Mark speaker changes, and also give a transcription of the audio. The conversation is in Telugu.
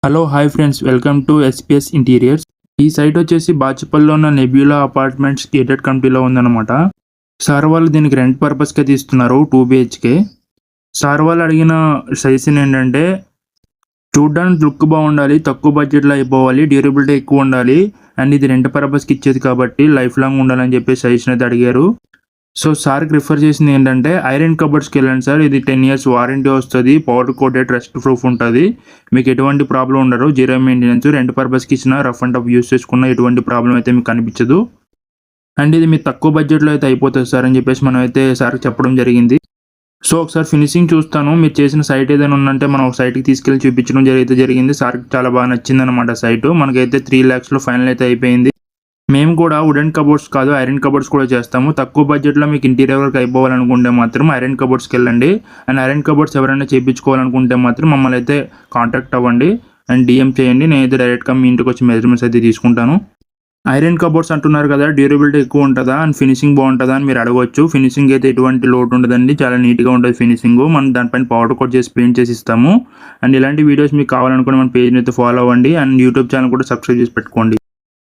Speaker 1: Hello hi friends, welcome to SPS interiors. ఈ సైట్ వచ్చేసి బాచుపల్లిలో ఉన్న నెబ్యులా అపార్ట్మెంట్స్ గేటెడ్ కమిటీలో ఉందన్నమాట. సార్ వాళ్ళు దీనికి రెంట్ పర్పస్కే తీస్తున్నారు 2 BHK. సార్ వాళ్ళు అడిగిన సజెషన్ ఏంటంటే చూడ్డానికి లుక్ బాగుండాలి, తక్కువ బడ్జెట్లో అయిపోవాలి, డ్యూరబిలిటీ ఎక్కువ ఉండాలి అండ్ ఇది రెంట్ పర్పస్కి ఇచ్చేది కాబట్టి లైఫ్ లాంగ్ ఉండాలని చెప్పి సజెషన్ అయితే అడిగారు. సో సార్కి రిఫర్ చేసింది ఏంటంటే ఐరన్ కబర్డ్స్కి వెళ్ళండి సార్, ఇది 10 years వారంటీ వస్తుంది, పవర్ కోటెడ్ రెస్ట్ ప్రూఫ్ ఉంటుంది, మీకు ఎటువంటి ప్రాబ్లం ఉండదు, జీరో మెయింటెనెన్స్, రెంట్ పర్పస్కి ఇచ్చిన రఫ్ అండ్ టఫ్ యూస్ చేసుకున్న ఎటువంటి ప్రాబ్లం అయితే మీకు కనిపించదు అండ్ ఇది మీకు తక్కువ బడ్జెట్లో అయితే అయిపోతుంది సార్ అని చెప్పేసి మనం అయితే సార్కి చెప్పడం జరిగింది. సో ఒకసారి ఫినిషింగ్ చూస్తాను, మీరు చేసిన సైట్ ఏదైనా ఉందంటే మనం ఒక సైట్కి తీసుకెళ్ళి చూపించడం జరిగింది. సార్కి చాలా బాగా నచ్చింది అనమాట సైట్. మనకైతే 3 lakhsలో ఫైనల్ అయితే అయిపోయింది. మేము కూడా వుడెన్ కబోర్డ్స్ కాదు ఐరన్ కబోర్డ్స్ కూడా చేస్తాము. తక్కువ బడ్జెట్లో మీకు ఇంటీరియర్ వర్క్ అయిపోవాలనుకుంటే మాత్రం ఐరన్ కబోర్డ్స్కి వెళ్ళండి అండ్ ఐరన్ కబోర్డ్స్ ఎవరైనా చేయించుకోవాలనుకుంటే మాత్రం మమ్మల్ని అయితే కాంటాక్ట్ అవ్వండి అండ్ DM చేయండి. నేనైతే డైరెక్ట్గా మీ ఇంటికి వచ్చి మెజర్మెంట్స్ అయితే తీసుకుంటాను. ఐరన్ కబోర్డ్స్ అంటున్నారు కదా, డ్యూరబిలిటీ ఎక్కువ ఉంటుందా అండ్ ఫినిషింగ్ బాగుంటుందా అని మీరు అడగవచ్చు. ఫినిషింగ్ అయితే ఎటువంటి లోటు ఉండదండి, చాలా నీట్గా ఉంటుంది ఫినిషింగ్. మనం దానిపైన పౌడర్ కోట్ చేసి పెయింట్ చేసి ఇస్తాము అండ్ ఇలాంటి వీడియోస్ మీకు కావాలనుకుంటే మన పేజ్ని అయితే ఫాలో అవ్వండి అండ్ యూట్యూబ్ ఛానల్ కూడా సబ్స్క్రైబ్ చేసి పెట్టుకోండి.